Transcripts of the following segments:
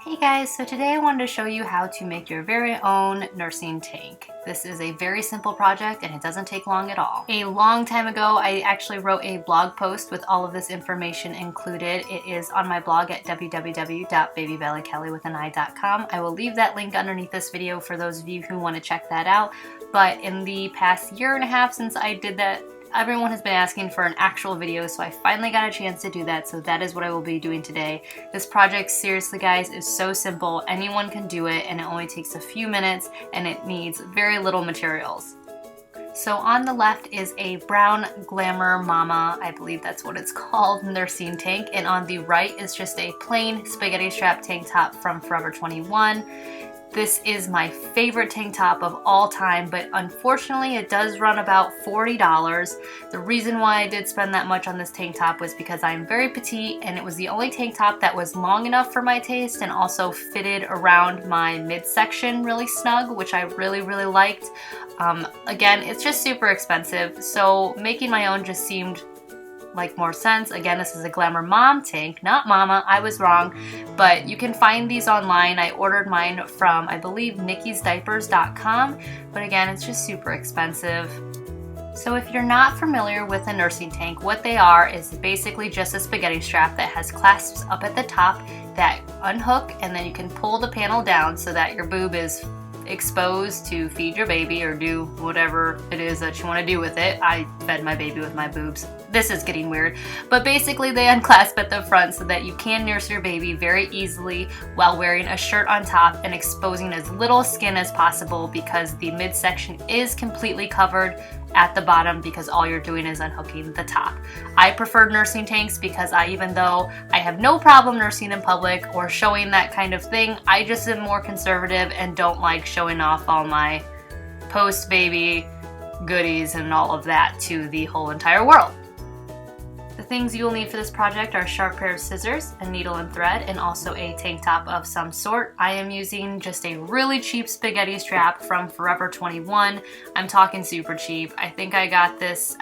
Hey guys, so today I wanted to show you how to make your very own nursing tank. This is a very simple project and it doesn't take long at all. A long time ago, I actually wrote a blog post with all of this information included. It is on my blog at www.babybellykelli.com. I will leave that link underneath this video for those of you who want to check that out. But in the past year and a half since I did that, everyone has been asking for an actual video, so I finally got a chance to do that, so that is what I will be doing today. This project, seriously guys, is so simple. Anyone can do it, and it only takes a few minutes, and it needs very little materials. So on the left is a brown Glamour Mama, I believe that's what it's called, nursing tank, and on the right is just a plain spaghetti strap tank top from Forever 21. This is my favorite tank top of all time, but unfortunately it does run about $40. The reason why I did spend that much on this tank top was because I'm very petite and it was the only tank top that was long enough for my taste and also fitted around my midsection really snug, which I really liked. Again, it's just super expensive, so making my own just seemed like more sense. Again, this is a Glamour Mom tank, not Mama, I was wrong, but you can find these online. I ordered mine from, I believe, Diapers.com, but again, it's just super expensive. So if you're not familiar with a nursing tank, what they are is basically just a spaghetti strap that has clasps up at the top that unhook, and then you can pull the panel down so that your boob is exposed to feed your baby or do whatever it is that you want to do with it. I fed my baby with my boobs. This is getting weird, but basically they unclasp at the front so that you can nurse your baby very easily while wearing a shirt on top and exposing as little skin as possible, because the midsection is completely covered at the bottom because all you're doing is unhooking the top. I prefer nursing tanks because even though I have no problem nursing in public or showing that kind of thing, I just am more conservative and don't like showing off all my post-baby goodies and all of that to the whole entire world. The things you will need for this project are a sharp pair of scissors, a needle and thread, and also a tank top of some sort. I am using just a really cheap spaghetti strap from Forever 21. I'm talking super cheap. I think I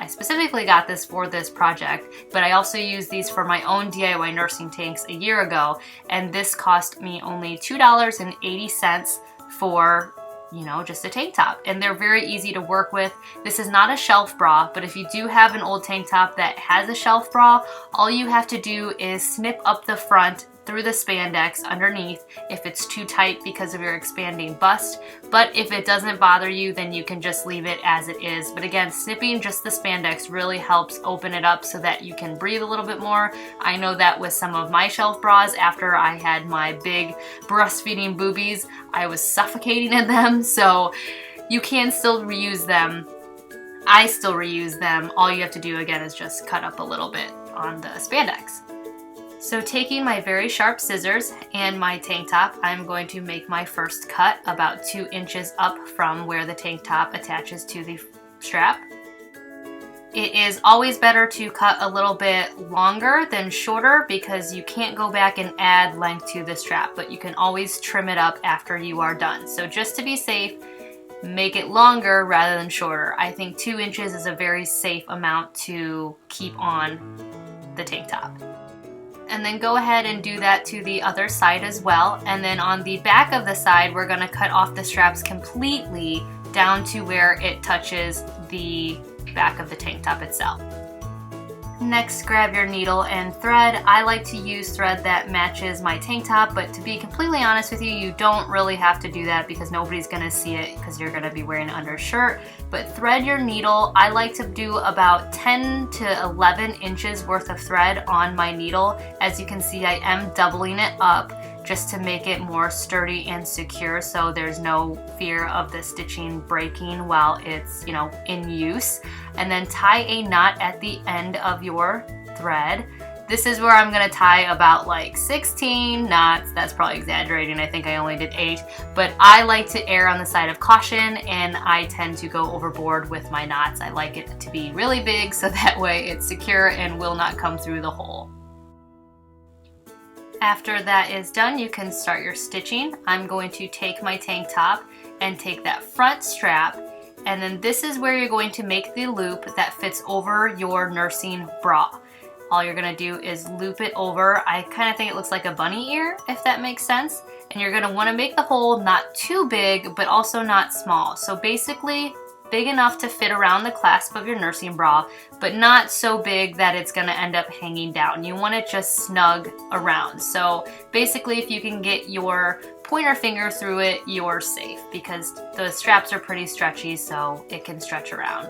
specifically got this for this project, but I also used these for my own DIY nursing tanks a year ago, and this cost me only $2.80 for just a tank top, and they're very easy to work with. This is not a shelf bra, but if you do have an old tank top that has a shelf bra, all you have to do is snip up the front through the spandex underneath if it's too tight because of your expanding bust, but if it doesn't bother you, then you can just leave it as it is. But again, snipping just the spandex really helps open it up so that you can breathe a little bit more. I know that with some of my shelf bras, after I had my big breastfeeding boobies, I was suffocating in them, so you can still reuse them. I still reuse them. All you have to do again is just cut up a little bit on the spandex. So taking my very sharp scissors and my tank top, I'm going to make my first cut about 2 inches up from where the tank top attaches to the strap. It is always better to cut a little bit longer than shorter because you can't go back and add length to the strap, but you can always trim it up after you are done. So just to be safe, make it longer rather than shorter. I think 2 inches is a very safe amount to keep on the tank top. And then go ahead and do that to the other side as well. And then on the back of the side, we're going to cut off the straps completely down to where it touches the back of the tank top itself. Next, grab your needle and thread. I like to use thread that matches my tank top, but to be completely honest with you, you don't really have to do that because nobody's going to see it because you're going to be wearing an undershirt. But thread your needle. I like to do about 10 to 11 inches worth of thread on my needle. As you can see, I am doubling it up just to make it more sturdy and secure, so there's no fear of the stitching breaking while it's, in use. And then tie a knot at the end of your thread. This is where I'm gonna tie about like 16 knots. That's probably exaggerating. I think I only did 8, but I like to err on the side of caution and I tend to go overboard with my knots. I like it to be really big so that way it's secure and will not come through the hole. After that is done, you can start your stitching. I'm going to take my tank top and take that front strap, and then this is where you're going to make the loop that fits over your nursing bra. all you're gonna do is loop it over. I kind of think it looks like a bunny ear, if that makes sense. And you're gonna wanna make the hole not too big, but also not small. So basically, big enough to fit around the clasp of your nursing bra, but not so big that it's gonna end up hanging down. You want it just snug around. So basically, if you can get your pointer finger through it, you're safe, because the straps are pretty stretchy, so it can stretch around.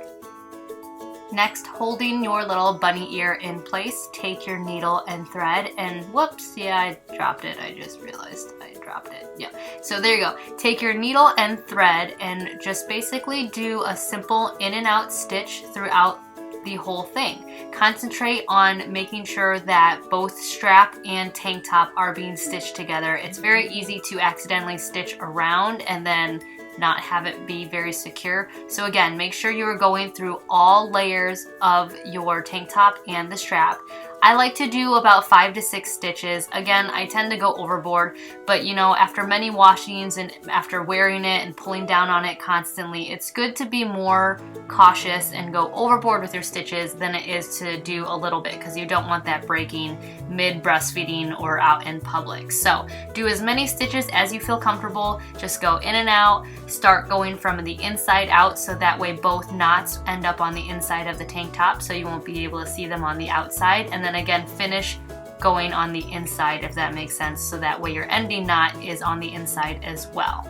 Next, holding your little bunny ear in place, take your needle and thread, and whoops, yeah, I dropped it. I just realized I dropped it. Yeah, so there you go. Take your needle and thread and just basically do a simple in and out stitch throughout the whole thing. Concentrate on making sure that both strap and tank top are being stitched together. It's very easy to accidentally stitch around and then not have it be very secure. So again, make sure you are going through all layers of your tank top and the strap. I like to do about 5 to 6 stitches. Again, I tend to go overboard, but you know, after many washings and after wearing it and pulling down on it constantly, it's good to be more cautious and go overboard with your stitches than it is to do a little bit, because you don't want that breaking mid breastfeeding or out in public. So do as many stitches as you feel comfortable. Just go in and out. Start going from the inside out, so that way both knots end up on the inside of the tank top, so you won't be able to see them on the outside. And then again, finish going on the inside, if that makes sense, so that way your ending knot is on the inside as well.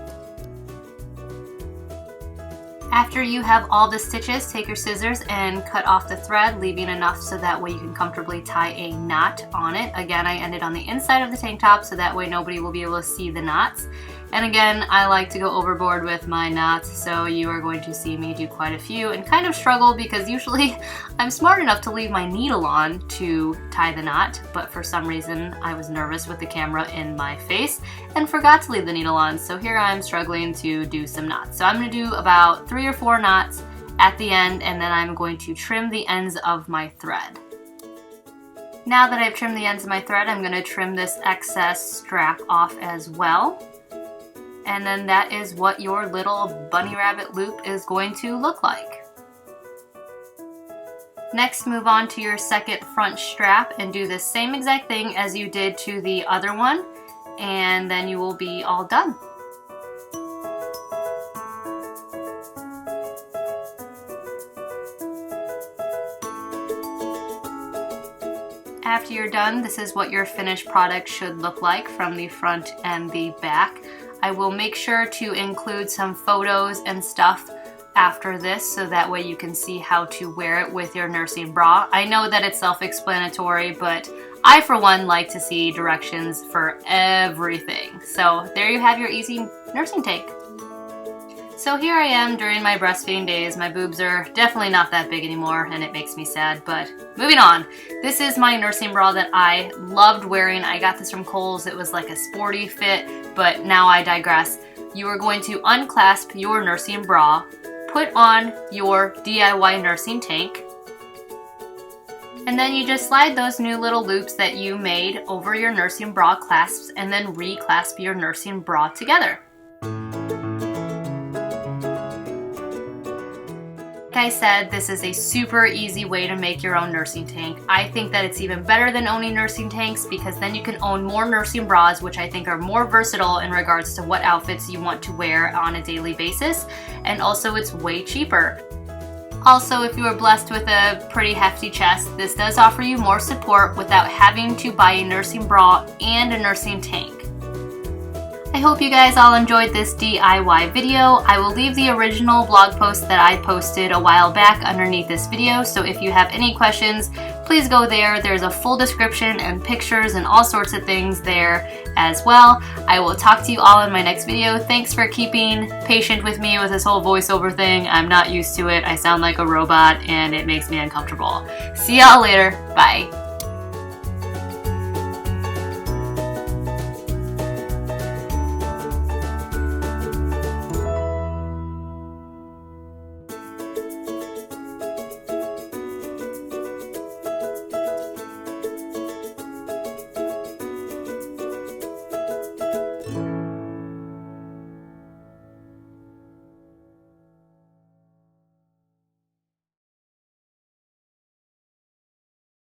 After you have all the stitches, take your scissors and cut off the thread, leaving enough so that way you can comfortably tie a knot on it. Again, I ended on the inside of the tank top, so that way nobody will be able to see the knots. And again, I like to go overboard with my knots, so you are going to see me do quite a few and kind of struggle, because usually I'm smart enough to leave my needle on to tie the knot, but for some reason I was nervous with the camera in my face and forgot to leave the needle on, so here I'm struggling to do some knots. So I'm going to do about 3 or 4 knots at the end, and then I'm going to trim the ends of my thread. Now that I've trimmed the ends of my thread, I'm going to trim this excess strap off as well. And then that is what your little bunny rabbit loop is going to look like. Next, move on to your second front strap and do the same exact thing as you did to the other one, and then you will be all done. After you're done, this is what your finished product should look like from the front and the back. I will make sure to include some photos and stuff after this, so that way you can see how to wear it with your nursing bra. I know that it's self-explanatory, but I for one like to see directions for everything. So there you have your easy nursing tank. So here I am during my breastfeeding days. My boobs are definitely not that big anymore, and it makes me sad, but moving on. This is my nursing bra that I loved wearing. I got this from Kohl's. It was like a sporty fit, but now I digress. You are going to unclasp your nursing bra, put on your DIY nursing tank, and then you just slide those new little loops that you made over your nursing bra clasps, and then reclasp your nursing bra together. Like I said, this is a super easy way to make your own nursing tank. I think that it's even better than owning nursing tanks, because then you can own more nursing bras, which I think are more versatile in regards to what outfits you want to wear on a daily basis, and also it's way cheaper. Also, if you are blessed with a pretty hefty chest, this does offer you more support without having to buy a nursing bra and a nursing tank. I hope you guys all enjoyed this DIY video. I will leave the original blog post that I posted a while back underneath this video, so if you have any questions, please go there. There's a full description and pictures and all sorts of things there as well. I will talk to you all in my next video. Thanks for keeping patient with me with this whole voiceover thing. I'm not used to it. I sound like a robot and it makes me uncomfortable. See y'all later. Bye.